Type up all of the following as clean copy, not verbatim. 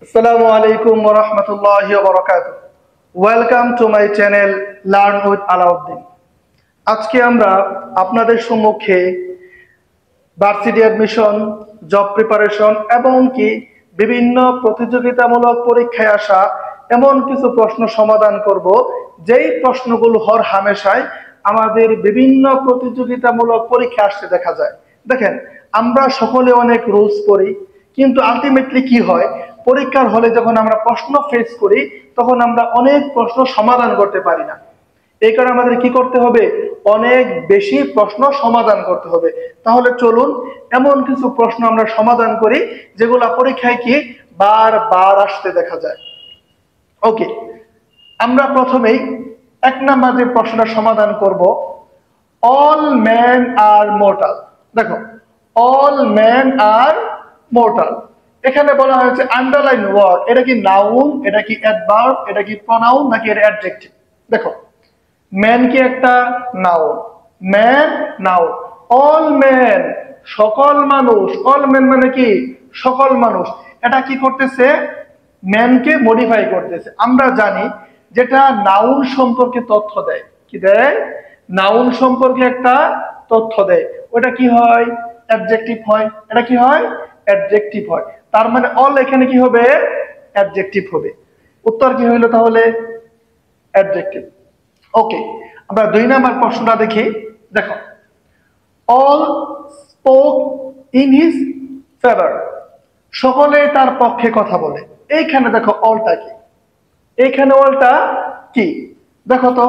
Assalamu alaikum wa rahmatullahi wa barakatuh. Welcome to my channel Learn with Alauddin. আজকে আমরা আপনাদের সম্মুখে varsity admission, job preparation এবং কি বিভিন্ন প্রতিযোগিতামূলক পরীক্ষায় আসা এমন কিছু প্রশ্ন সমাধান করব যেই প্রশ্নগুলো হর হামেশাই আমাদের বিভিন্ন প্রতিযোগিতামূলক পরীক্ষা আসতে দেখা যায়। দেখেন, আমরা সকলে অনেক রুলস পড়ি, কিন্তু আলটিমেটলি কি হয়, পরীক্ষার হলে যখন আমরা প্রশ্ন ফেস করি তখন আমরা অনেক প্রশ্ন সমাধান করতে পারি না। এই কারণে আমাদের কি করতে হবে, অনেক বেশি প্রশ্ন সমাধান করতে হবে। তাহলে চলুন এমন কিছু প্রশ্ন আমরা সমাধান করি যেগুলো পরীক্ষায় কি বারবার আসতে দেখা যায়। ওকে, আমরা প্রথমেই এক নাম্বার যে প্রশ্নটা সমাধান করব, অল ম্যান আর মর্টাল। দেখো, অল ম্যান আর মর্টাল, এখানে বলা হয়েছে আন্ডারলাইন ওয়ার্ড। এটা কি নাউন, এটা কি অ্যাডভার্ব, এটা কি প্রনাউন নাকি এটা অ্যাডজেক্টিভ? দেখো, ম্যান কি একটা noun, man noun. All man সকল মানুষ, অল ম্যান মানে কি সকল মানুষ। এটা কি করতেছে, ম্যানকে মডিফাই করতেছে। আমরা জানি যেটা নাউন সম্পর্কে তথ্য দেয়, কি দেয়, নাউন সম্পর্কে একটা তথ্য দেয়, ওটা কি হয়, অ্যাডজেক্টিভ হয়। এটা কি হয়, অ্যাডজেক্টিভ হয়। তার মানে অল এখানে কি হবে, অ্যাডজেক্টিভ হবে। উত্তর কি হইলো তাহলে, অ্যাডজেক্টিভ। ওকে, আমরা দুই নাম্বার প্রশ্নটা দেখি। দেখো, all spoke in his favour, সকলে তার পক্ষে কথা বলে। এইখানে দেখো অলটা কি, এইখানে অলটা কি, দেখো তো,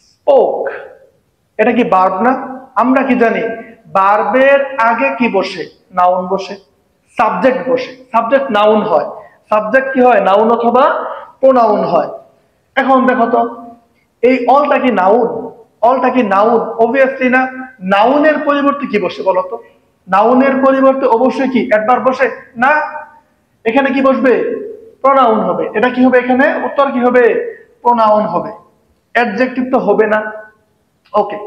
স্পোক, এটা কি ভার্ব না? আমরা কি জানি ভার্বের আগে কি বসে, নাউন বসে, সাবজেক্ট বসে। সাবজেক্ট নাউন হয়, সাবজেক্ট কি হয়, নাউন অথবা প্রোনাউন হয়। এখন দেখো তো, এই অলটা কি নাউন, অলটা কি নাউন? অবভিয়াসলি না। নাউনের পরিবর্তে কি বসে বলো তো, নাউনের পরিবর্তে অবশ্যই কি অ্যাডভার্ব বসে না, এখানে কি বসবে, প্রোনাউন হবে। এটা কি হবে, এখানে উত্তর কি হবে, প্রোনাউন হবে, অ্যাডজেক্টিভ তো হবে না। ওকে,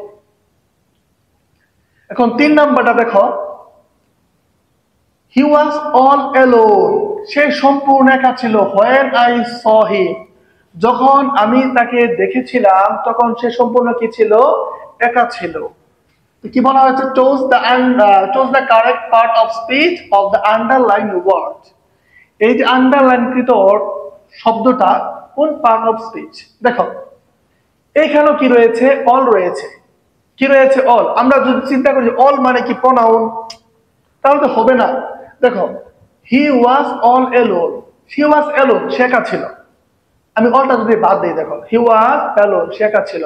এখন তিন নাম্বারটা দেখো, হি ওয়াজ অল অ্যালোন, সে সম্পূর্ণ একা ছিল। হোয়েন আই স হিম, যখন আমি তাকে দেখেছিলাম তখন সে সম্পূর্ণ কি ছিল, একা ছিল। কি বলা হয়েছে, choose the correct part of speech of the underline word. এই যে আন্ডারলাইনকৃত শব্দটা কোন পার্ট অফ স্পিচ? দেখো, এইখানেও কি রয়েছে, অল রয়েছে। কি রয়েছে, অল। আমরা যদি চিন্তা করি অল মানে কি প্রোনাউন, তাহলে তো হবে না। দেখো, he was all alone, he was alone, সে একা ছিল। আমি অলটা যদি বাদ দিই, দেখো, হি ওয়াজ অ্যালোন, সে একা ছিল।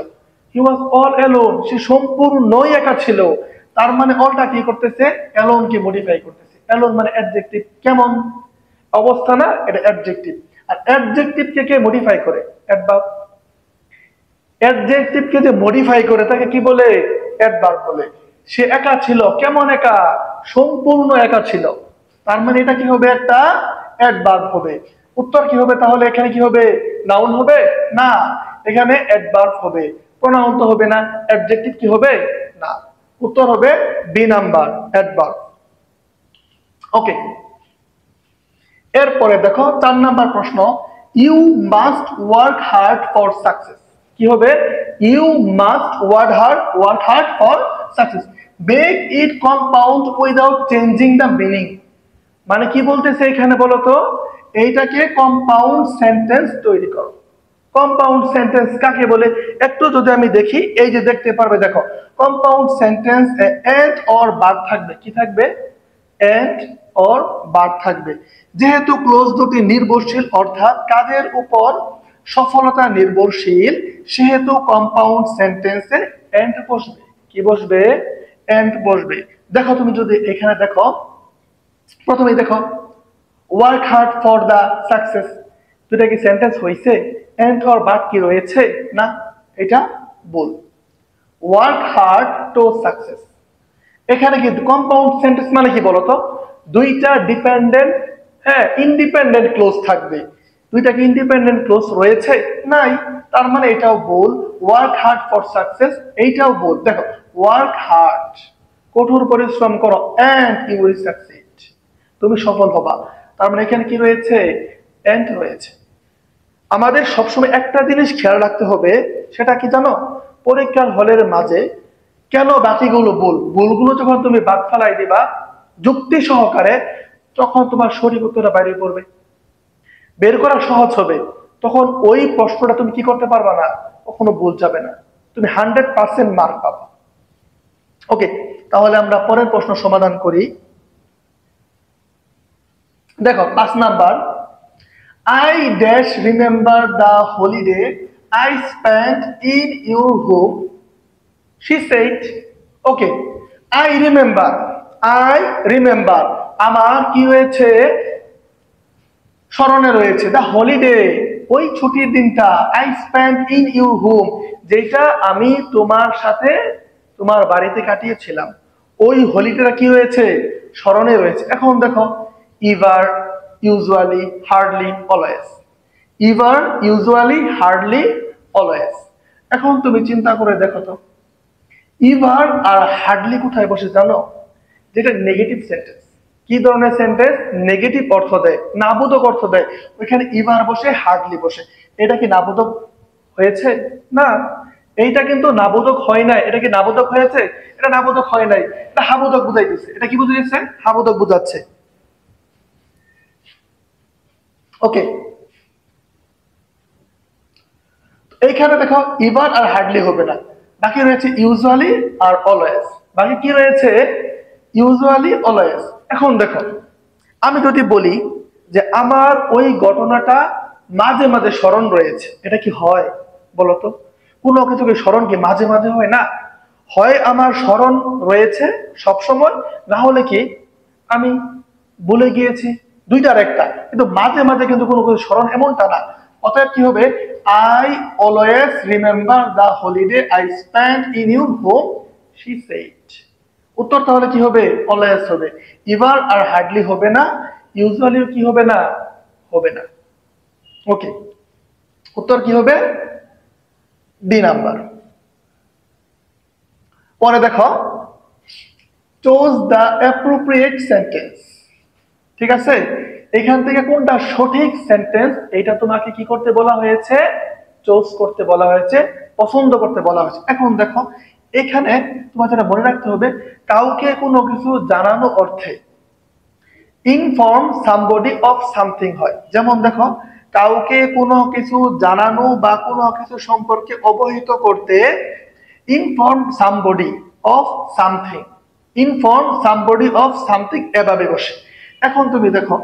হি ওয়াজ অল অ্যালোন, সে সম্পূর্ণই একা ছিল। তার মানে অলটা কি করতেছে, অ্যালোন কে মডিফাই করতেছে। অ্যালোন মানে অ্যাডজেক্টিভ, কেমন অবস্থা না, এটা অ্যাডজেক্টিভ। আর অ্যাডজেক্টিভ কে মডিফাই করে, অ্যাডভার্ব। অ্যাডজেক্টিভ কে যে মডিফাই করে তাকে কি বলে, অ্যাডভার্ব বলে। সে একা ছিল, কেমন একা, সম্পূর্ণ একা ছিল। তার মানে এটা কি হবে, একটা অ্যাডভার্ব হবে। উত্তর কি হবে তাহলে, এখানে কি হবে, নাউন হবে না, এখানে অ্যাডভার্ব হবে। প্রোনাউন তো হবে না, অ্যাডজেক্টিভ কি হবে না। উত্তর হবে বি নাম্বার, অ্যাডভার্ব। ওকে, এরপরে দেখো চার নাম্বার প্রশ্ন, you must work hard for success. কি হবে, you must work hard for success. Make it compound without changing the meaning. মানে কি বলতেছে এখানে বলো তো, এইটাকে কম্পাউন্ড সেন্টেন্স তৈরি করো। কম্পাউন্ড সেন্টেন্স কাকে বলে একটু যদি আমি দেখি, এই যে দেখতে পারবে, দেখো, compound sentence and or verb থাকবে। কি থাকবে, এন্ড অর ভার্ব থাকবে। যেহেতু ক্লোজ দুটি নির্ভরশীল, অর্থাৎ কাজের উপর সফলতা নির্ভরশীল, সেহেতু কম্পাউন্ড সেন্টেন্সে এন্ড বসবে। কি বসবে, এন্ড বসবে। দেখো, তুমি যদি এখানে দেখো, প্রথমে দেখো, work hard for the success, দুটা কি সেন্টেন্স হয়েছে, এন্ড অর ভার্ব কি রয়েছে না, এটা ভুল। ওয়ার্ক হার্ড টু সাকসেস, এখানে কি কম্পাউন্ড সেন্টেন্স মানে কি বলতো, দুইটা ডিপেন্ডেন্ট, হ্যাঁ, ইন্ডিপেন্ডেন্ট ক্লোজ থাকবে। দুইটা কি ইন্ডিপেন্ডেন্ট ক্লোজ রয়েছে, নাই। তার মানে এটাও ভুল। ওয়ার্ক হার্ড ফর সাকসেস, এইটাও ভুল। দেখো, ওয়ার্ক হার্ড, কঠোর পরিশ্রম করো, এন্ড ইউ উইল সাকসিড, তুমি সফল হবা। তার মানে এখানে কি রয়েছে, এন্ড রয়েছে। আমাদের সবসময় একটা জিনিস খেয়াল রাখতে হবে, সেটা কি জানো, পরীক্ষার হলের মাঝে কেন বাকিগুলো ভুলগুলো যখন তুমি বাদ ফেলাই দিবা যুক্তি সহকারে, তখন তোমার সঠিক উত্তরটা বাইরে পড়বে, বের করা সহজ হবে। তখন ওই প্রশ্নটা তুমি কি করতে পারবা না, কখনো ভুল যাবে না, তুমি 100% মার্ক পাবা। ওকে, তাহলে আমরা পরের প্রশ্ন সমাধান করি। দেখো 5 number, I dash remember the holiday I spent in your home. She said, okay, I remember, আমার কি হয়েছে, স্মরণে রয়েছে, দ্য হলিডে, ওই ছুটির দিনটা, I spend in your home, যেটা আমি তোমার সাথে তোমার বাড়িতে কাটিয়েছিলাম, ওই হলিডেটা কি হয়েছে, স্মরণে রয়েছে। এখন দেখো, ইভার, ইউজুয়ালি, হার্ডলি, অলওয়েজ, ইভার, ইউজুয়ালি, হার্ডলি, অলওয়েজ। এখন তুমি চিন্তা করে দেখো তো, ইভার আর হার্ডলি কোথায় বসে জানো, যেটা নেগেটিভ সেন্টেন্স। কি ধরনের সেন্টেন্স, নেগেটিভ অর্থ দেয়, নাবোধক অর্থ দেয়, ওইখানে ইভার বসে, হার্ডলি বসে। এটা কি নাবোধক হয়েছে? না, এইটা কিন্তু নাবোধক হয় নাই। এটা কি নাবোধক হয়েছে? এটা নাবোধক হয় নাই, এটা হাবোধক বুঝাইতেছে। এটা কি বুঝাইছে, হাবোধক বুঝাচ্ছে। ওকে, এইখানে দেখো ইভার আর হার্ডলি হবে না, বাকি রয়েছে ইউজুয়ালি আর অলওয়েজ। বাকি কি রয়েছে, ইউজুয়ালি, অলওয়েজ। এখন দেখো, আমি যদি বলি যে আমার ওই ঘটনাটা মাঝে মাঝে স্মরণ রয়েছে, এটা কি হয় বলতো? কোনো কিছুকে স্মরণ কি মাঝে মাঝে হয় না, হয় আমার স্মরণ রয়েছে সব সময়, না হলে কি আমি ভুলে গিয়েছি, দুইটার একটা। কিন্তু মাঝে মাঝে কিন্তু কোনো কিছু স্মরণ এমনটা না। অতএব কি হবে, I always remember the holiday I spend in your home, she said. উত্তর তাহলে কি হবে, অলওয়েজ হবে। ইভার আর হার্ডলি হবে না, ইউজুয়ালিও কি হবে না, হবে না। ওকে, উত্তর কি হবে, বি নাম্বার। পরে দেখো, চুজ দ্য অ্যাপ্রোপ্রিয়েট সেন্টেন্স। ঠিক আছে, এখান থেকে কোনটা সঠিক সেন্টেন্স, এটা তোমাকে কি করতে বলা হয়েছে, চুজ করতে বলা হয়েছে, পছন্দ করতে বলা হয়েছে। এখন দেখো, এখানে তোমার যেটা মনে রাখতে হবে, কাউকে কোনো কিছু জানানো অর্থে ইনফর্ম সামবডি অফ সামথিং হয়। যেমন দেখো, কাউকে কোনো কিছু জানানো বা কোনো কিছু সম্পর্কে অবহিত করতে inform somebody of something, inform somebody of something এভাবে বসে। এখন তুমি দেখো,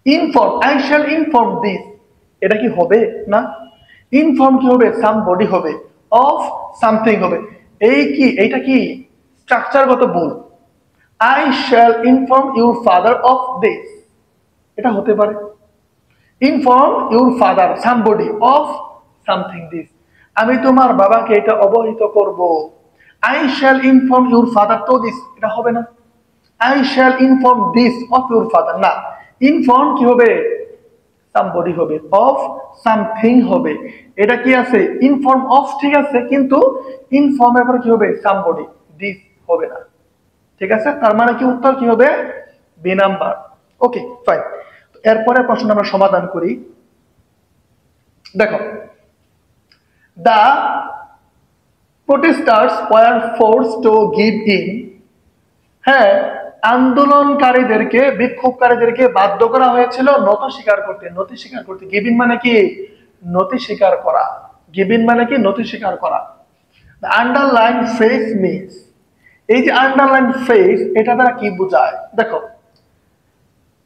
inform, I shall inform this, এটা কি হবে না, ইনফর্ম কি হবে, সামবডি হবে, অফ সামথিং হবে। এই কি, এইটা কি স্ট্রাকচারগত ভুল। I shall inform your father of this, এটা হতে পারে। Inform your father, somebody, of something this, আমি তোমার বাবাকে এটা অবহিত করব। I shall inform your father to this, এটা হবে না। I shall inform this of your father, না। Inform কি হবে, somebody হবে, of something হবে। এটা কি আছে, inform of, ঠিক আছে, কিন্তু inform এর পরে কি হবে, somebody, this হবে না। ঠিক আছে, তার মানে কি উত্তর কি হবে, বি নাম্বার। ওকে, ফাইন। এরপরে প্রশ্ন আমরা সমাধান করি। দেখো, the protesters were forced to give in, হ্যাঁ, আন্দোলনকারীদেরকে, বিক্ষোভকারীদেরকে বাধ্য করা হয়েছিল নতি স্বীকার করতে। নতি স্বীকার করতে, গিভিন মানে কি, নতি স্বীকার করা। গিভিন মানে কি, নতি স্বীকার করা। দ্য আন্ডারলাইন ফ্রেজ মিনস, এই যে আন্ডারলাইন ফ্রেজ, এটা দ্বারা কি বোঝায়, দেখো,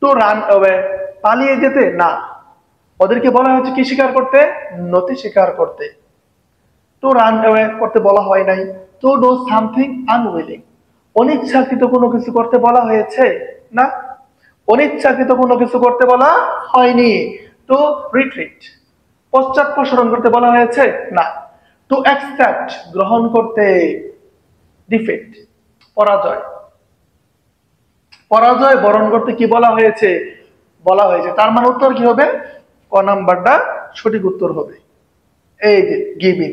তো রান অ্যাওয়ে, পালিয়ে যেতে না, ওদেরকে বলা হয়েছে কি স্বীকার করতে, নতি স্বীকার করতে। তো রান অ্যাওয়ে করতে বলা হয় নাই। তো ডু সামথিং আনউইলিং, অনিচ্ছাকৃত কোনো কিছু করতে বলা হয়েছে না, অনিচ্ছাকৃত কোনো কিছু করতে বলা হয়নি। তো রিট্রিট, পশ্চাৎপসরণ করতে বলা হয়েছে না। তো অ্যাকসেপ্ট, গ্রহণ করতে। ডিফিট, পরাজয়, পরাজয় বরণ করতে কি বলা হয়েছে, বলা হয়েছে। তার মানে উত্তর কি হবে, ক নাম্বারটা সঠিক উত্তর হবে, এই যে গিভিং।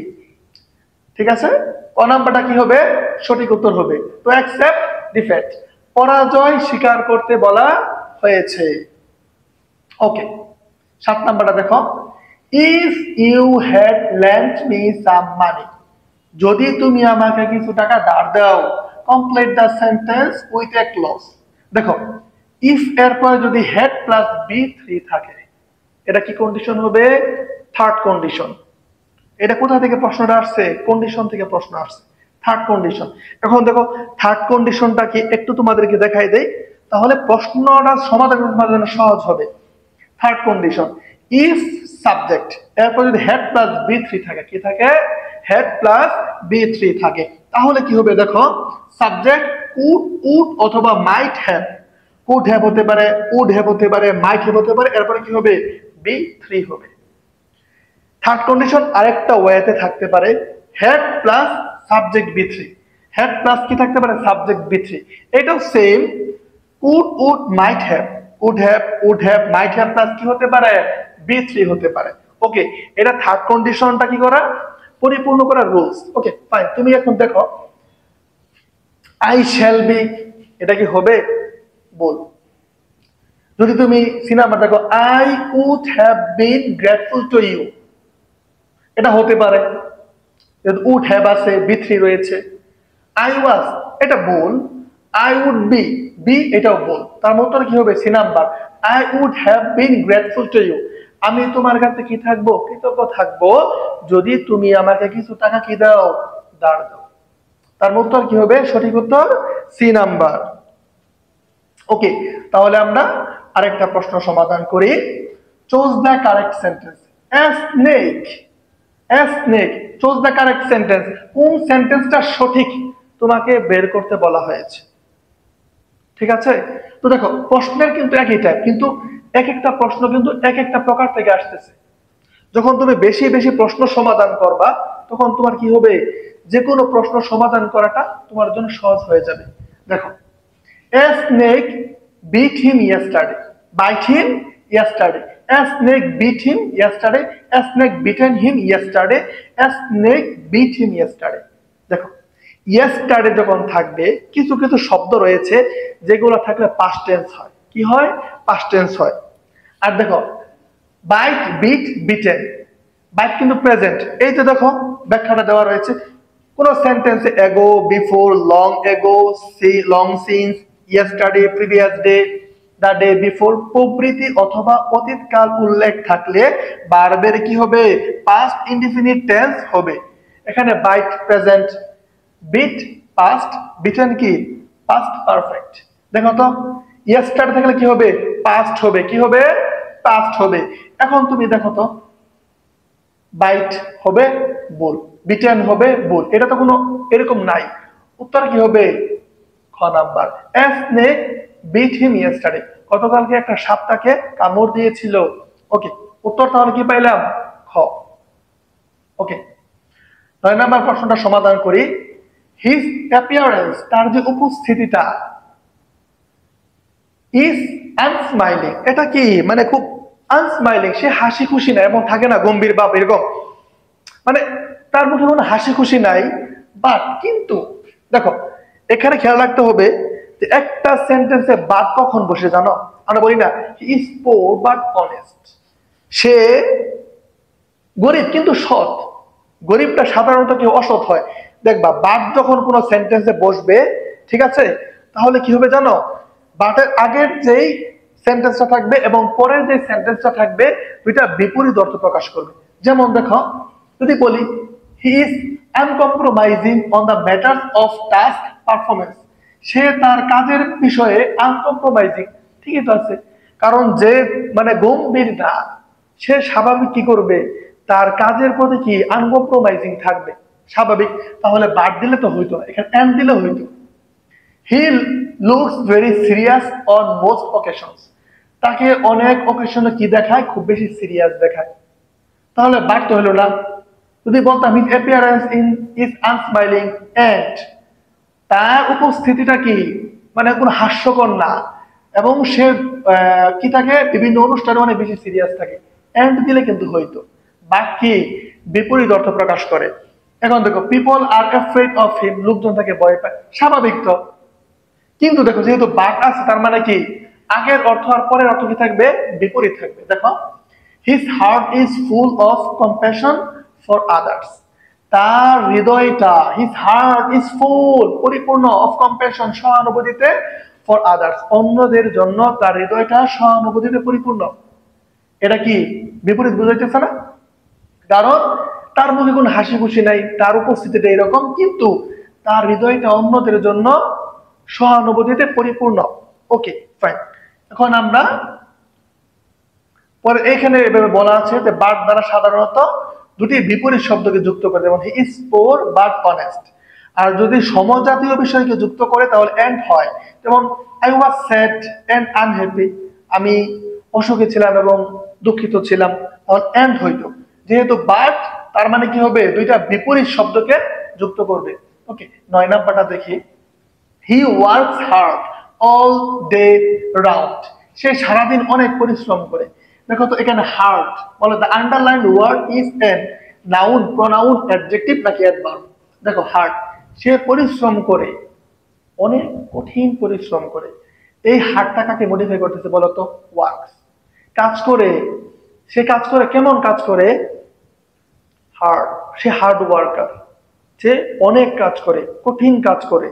ঠিক আছে, ক নাম্বারটা কি হবে, সঠিক উত্তর হবে। তো অ্যাকসেপ্ট, ডিফেট, পরাজয় স্বীকার করতে বলা হয়েছে। ওকে, 7 নাম্বারটা দেখো, if you had lent me some money, যদি তুমি আমাকে কিছু টাকা ধার দাও। Complete the sentence with a clause. দেখো, ইফ এর পরে যদি হ্যাড প্লাস বি থ্রি থাকে, এটা কি কন্ডিশন হবে? Third condition. এটা কোথা থেকে প্রশ্নটা আসছে? কন্ডিশন থেকে প্রশ্ন আসছে, থার্ড কন্ডিশন। এখন দেখো থার্ড কন্ডিশনটা কি একটু তোমাদেরকে দেখাই দেই, তাহলে প্রশ্নটা সমাধান করার জন্য সহজ হবে। থার্ড কন্ডিশন, ইফ সাবজেক্ট এরপর যদি হেড প্লাস বি থ্রি থাকে, কি থাকে? হেড প্লাস বি থ্রি থাকে, তাহলে কি হবে? দেখো, সাবজেক্ট কুড উড অথবা মাইট হ্যাভ। কুড হ্যাভ হতে পারে, উড হ্যাভ হতে পারে, মাইট হ্যাভ হতে পারে, এরপরে কি হবে? বি থ্রি হবে। থার্ড কন্ডিশন আরেকটা ওয়েতে থাকতে পারে, had plus subject V three. Had plus কি থাকতে পারে? Subject V three. এটাও same, could would might have, would have might have plus কি হতে পারে? বি থ্রি হতে পারে। ওকে, এটা থার্ড কন্ডিশনটা কি করা? পরিপূর্ণ করার রুলস। ওকে ফাইন, তুমি এখন দেখো আই শ্যাল বি, এটা কি হবে? বল। যদি তুমি সিনেমা দেখো, I would have been grateful to you, এটা হতে পারে, উড হ্যাভ আছে, বি থ্রি রয়েছে। আই ওয়াজ, এটা বল। আই উড বি, বি এটাও বল। তার মতো কি হবে? C number, I would have been grateful to you, আমি তোমার কাছে কি থাকবো? কৃতজ্ঞ থাকবো যদি তুমি আমাকে কিছু টাকা কি দাও? ধার দাও। তার উত্তর কি হবে? সঠিক উত্তর সি নাম্বার। ওকে, তাহলে আমরা আরেকটা প্রশ্ন সমাধান করি। Choose the correct sentence. A snake, a snake, choose the correct sentence. কোন সেন্টেন্সটা সঠিক তোমাকে বের করতে বলা হয়েছে। ঠিক আছে, তো দেখো প্রশ্নের কিন্তু একই টাইপ, কিন্তু এক একটা প্রশ্ন কিন্তু এক একটা প্রকার থেকে আসতেছে। যখন তুমি বেশি বেশি প্রশ্ন সমাধান করবা, তখন তোমার কি হবে? যে কোনো প্রশ্ন সমাধান করাটা তোমার জন্য সহজ হয়ে যাবে। দেখো, a snake beat him yesterday, bite him yesterday, a snake beat him yesterday, a snake beaten him yesterday, a snake beat him yesterday। দেখো, yesterday যখন থাকবে, কিছু কিছু শব্দ রয়েছে যেগুলো থাকলে past tense হয়। কি হয়? past tense হয়। আর দেখো, বাইট, বিট, বিটেন, বাইট কিন্তু প্রেজেন্ট। এই তো দেখো ব্যাখ্যাটা দেওয়া রয়েছে, কোন সেন্টেন্সে ago, before, long ago, see long since, yesterday, previous day, the day before প্রভৃতি অথবা অতীতকাল উল্লেখ থাকলে ভার্বের কি হবে? পাস্ট ইনডিফিনিট টেন্স হবে। এখানে bite present, bit past, bitten কি? Past perfect. দেখো তো, ইয়েস্টারডে থাকলে কি হবে? পাস্ট হবে। কি হবে? পাস্ট হবে। এখন তুমি দেখো তো, বাইট হবে বল, বিটেন হবে বল, এটা তো কোনো এরকম নাই। উত্তর কি হবে? খ number, a snake bit him yesterday, গতকালকে একটা সাপ তাকে কামড় দিয়েছিল। ওকে, উত্তর তাহলে কি পাইলাম? খ। ওকে, 9 নাম্বার প্রশ্নটা সমাধান করি। হিজ অ্যাপিয়ারেন্স, তার যে উপস্থিতিটা, ইজ আনস্মাইলিং, এটা কি? মানে খুব আনস্মাইলিং, সে হাসি খুশি না, এমন থাকে না গম্ভীর ভাব এরকম, মানে তার মুখে কোনো হাসি খুশি নাই। বাট কিন্তু দেখো, এখানে খেয়াল রাখতে হবে যে একটা সেন্টেন্সে বাট কখন বসে জানো? আমরা বলি না he is poor but honest, সে গরিব কিন্তু সৎ। গরিবটা সাধারণত কেউ অসৎ হয়। দেখবা বাট যখন কোনো সেন্টেন্সে বসবে, ঠিক আছে, তাহলে কি হবে জানো? বাটের আগের যেই সেন্টেন্সটা থাকবে এবং পরের যে সেন্টেন্সটা থাকবে, দুইটা বিপরীত অর্থ প্রকাশ করবে। যেমন দেখো, যদি বলি he is uncompromising on the matters of task performance, সে তার কাজের বিষয়ে আনকম্প্রোমাইজিং, ঠিকই তো আছে, কারণ যে মানে গম্ভীর না, সে স্বাভাবিক কি করবে? তার কাজের প্রতি কি আনকম্প্রোমাইজিং থাকবে, স্বাভাবিক। তাহলে বাদ দিলে তো হইতো না, এখানে এন্ড দিলে হইতো। He looks very serious on most occasions, তাকে অনেক অকেশনে কি দেখায়? খুব বেশি সিরিয়াস দেখায়। তাহলে বাদ তো হলো না। যদি বলতাম his appearance in is unsmiling and, তার উপস্থিতিটা কি? মানে কোনো হাস্যকর না, এবং সে কি থাকে? বিভিন্ন অনুষ্ঠানে অনেক বেশি সিরিয়াস থাকে। এন্ড দিলে কিন্তু হইতো। বাকি বিপরীত অর্থ প্রকাশ করে। এখন দেখো, people R afraid of him, লোকজন তাকে ভয় পায়, স্বাভাবিক তো। কিন্তু দেখো, যেহেতু বাট আছে, তার মানে কি? আগের অর্থ আর পরের অর্থ কি থাকবে? বিপরীত থাকবে। দেখো, his heart is full of compassion for others. তার হৃদয়টা, হিজ হার্ট ইজ ফুল, পরিপূর্ণ, অফ কম্প্যাশন, সহানুভূতিতে, ফর আদার্স, অন্যদের জন্য তার হৃদয়টা সহানুভূতিতে পরিপূর্ণ। এটা কি বিপরীত বুঝাইতেছে না? কারণ তার মুখে কোনো হাসি খুশি নাই, তার উপস্থিতিটা এরকম, কিন্তু তার হৃদয়টা অন্যদের জন্য সহানুভূতিতে পরিপূর্ণ। ওকে, ফাইন। এখন আমরা পরে এখানে এভাবে বলা আছে যে বাট দ্বারা সাধারণত দুটি বিপরীত শব্দকে যুক্ত করে, যেমন he is poor but honest. আর যদি সমজাতীয় বিষয়কে যুক্ত করে তাহলে এন্ড হয়, যেমন I was sad and unhappy, আমি অসুখী ছিলাম এবং দুঃখিত ছিলাম, তখন এন্ড হইতো। যেহেতু বাট, তার মানে কি হবে? দুইটা বিপরীত শব্দকে যুক্ত করবে। ওকে, 9 নাম্বারটা দেখি। He works hard all day round, সে সারাদিন অনেক পরিশ্রম করে। দেখো তো এখানে হার্ড বলে, the underline word is an noun, pronoun, adjective নাকি অ্যাডভার্ব? দেখো হার্ড, সে পরিশ্রম করে, অনেক কঠিন পরিশ্রম করে। এই হার্ডটা কাকে মডিফাই করতেছে বলো তো? ওয়ার্কস, কাজ করে। সে কাজ করে, কেমন কাজ করে? হার্ড, সে হার্ড ওয়ার্কার, সে অনেক কাজ করে, কঠিন কাজ করে।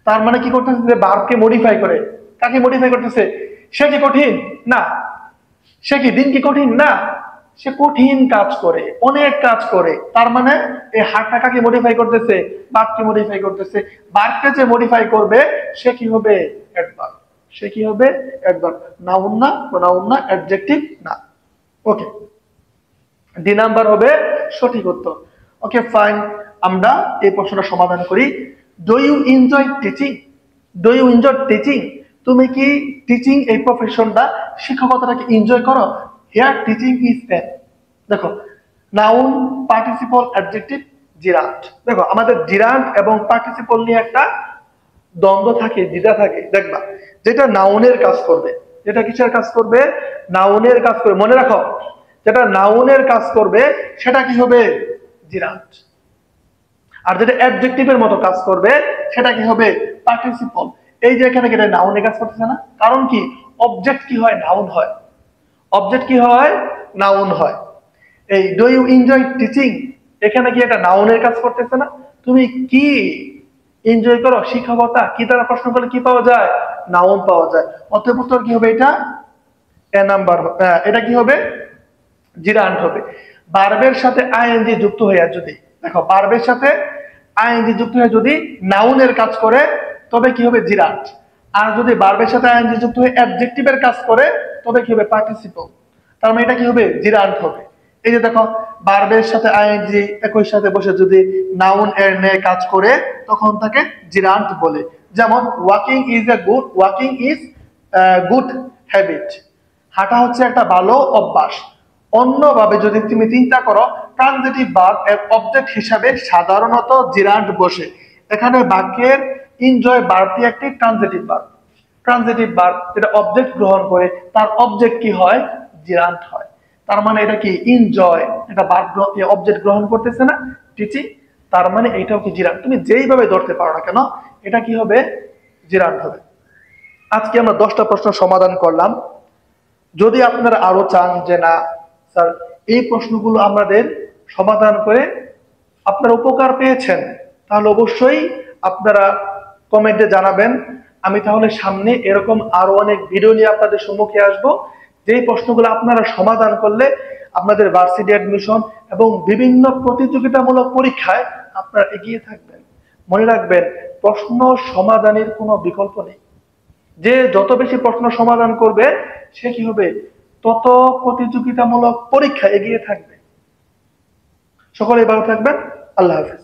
তার মানে কি করতেছে? যে ভার্বকে মডিফাই করে। কাকে মডিফাই করতেছে? সে কি কঠিন? না। সে কি দিন কি কঠিন? না। সে কঠিন কাজ করে, অনেক কাজ করে। তার মানে এই হার্টটা কাকে মডিফাই করতেছে? ভার্বকে মডিফাই করতেছে। ভার্বকে যে মডিফাই করবে সে কি হবে? অ্যাডভার্ব। সে কি হবে? অ্যাডভার্ব। নাউন না, প্রোনাউন না, অ্যাডজেক্টিভ না। ওকে, ডি নাম্বার হবে সঠিক উত্তর। Okay, fine. আমরা এই প্রশ্নটা সমাধান করি। Do you enjoy teaching? Do you enjoy teaching? তুমি কি টিচিং এই প্রফেশনটা, শিক্ষকতাটাকে এনজয় করো? হিয়ার টিচিং ইজ এন, দেখো নাউন, পার্টিসিপল, অ্যাডজেক্টিভ, জিরান্ট। দেখো আমাদের জিরান্ট এবং পার্টিসিপল নিয়ে একটা দ্বন্দ্ব থাকে, দ্বিধা থাকে। দেখবা যেটা নাউনের কাজ করবে, যেটা কিসের কাজ করবে? নাউনের কাজ করবে। মনে রাখো, যেটা নাউনের কাজ করবে সেটা কি হবে? জিরান্ট। আর যেটা অ্যাডজেক্টিভের মতো কাজ করবে সেটা কি হবে? পার্টিসিপল। এই যে এখানে এটা নাউনের কাজ করতেছে না, কারণ কি? অবজেক্ট কি হয়? নাউন হয়। অবজেক্ট কি হয়? নাউন হয়। এই ডু ইউ এনজয় টিচিং, এখানে কি এটা নাউনের কাজ করতেছে না? তুমি কি এনজয় করো শিক্ষকতা? কি দ্বারা প্রশ্ন করলে কি পাওয়া যায়? নাউন পাওয়া যায়। অতএব উত্তর কি হবে? এটা এ নাম্বার। এটা কি হবে? জিরান্ট হবে। ভার্বের সাথে আইএনজি যুক্ত হয়ে, যদি দেখো ভার্বের সাথে আইএনজি যুক্ত হয়ে যদি নাউনের কাজ করে তবে কি হবে? জিরান্ট। আর যদি ভার্বের সাথে আইএনজি যুক্ত হয়ে অ্যাডজেক্টিভের কাজ করে তবে কি হবে? পার্টিসিপল। তার মানে এটা কি হবে? জিরান্ট হবে। এই যে দেখো, ভার্বের সাথে আইএনজি একই সাথে বসে যদি নাউন এর নে কাজ করে তখন তাকে জিরান্ট বলে। যেমন walking is a good, walking is good habit, হাঁটা হচ্ছে একটা ভালো অভ্যাস। অন্যভাবে যদি তুমি চিন্তা করো, ট্রানজিটিভ ভার্ব এর অবজেক্ট হিসাবে সাধারণত জিরান্ট বসে। এখানে বাক্যের এনজয় ভার্বটি একটি ট্রানজিটিভ ভার্ব। ট্রানজিটিভ ভার্ব যেটা অবজেক্ট গ্রহণ করে, তার অবজেক্ট কি হয়? জিরান্ট হয়। তার মানে এটা কি? এনজয়, এটা ভার্ব অবজেক্ট গ্রহণ করতেছে না, টিচিং। তার মানে এইটাও কি? জিরান্ট। তুমি যেইভাবে ধরতে পারো না কেন, এটা কি হবে? জিরান্ট হবে। আজকে আমরা 10টা প্রশ্ন সমাধান করলাম। যদি আপনারা আরো চান যে না স্যার এই প্রশ্নগুলো আমাদের সমাধান করে আপনারা উপকার পেয়েছেন, তাহলে অবশ্যই আপনারা কমেন্টে জানাবেন। আমি তাহলে সামনে এরকম আরো অনেক ভিডিও নিয়ে আপনাদের সম্মুখে আসব, যেই প্রশ্নগুলো আপনারা সমাধান করলে আপনাদের ভার্সিটি অ্যাডমিশন এবং বিভিন্ন প্রতিযোগিতামূলক পরীক্ষায় আপনারা এগিয়ে থাকবেন। মনে রাখবেন, প্রশ্ন সমাধানের কোনো বিকল্প নেই। যে যত বেশি প্রশ্ন সমাধান করবে সে কি হবে? তত প্রতিযোগিতামূলক পরীক্ষা এগিয়ে থাকবে। সকলেই ভালো থাকবেন। আল্লাহ হাফেজ।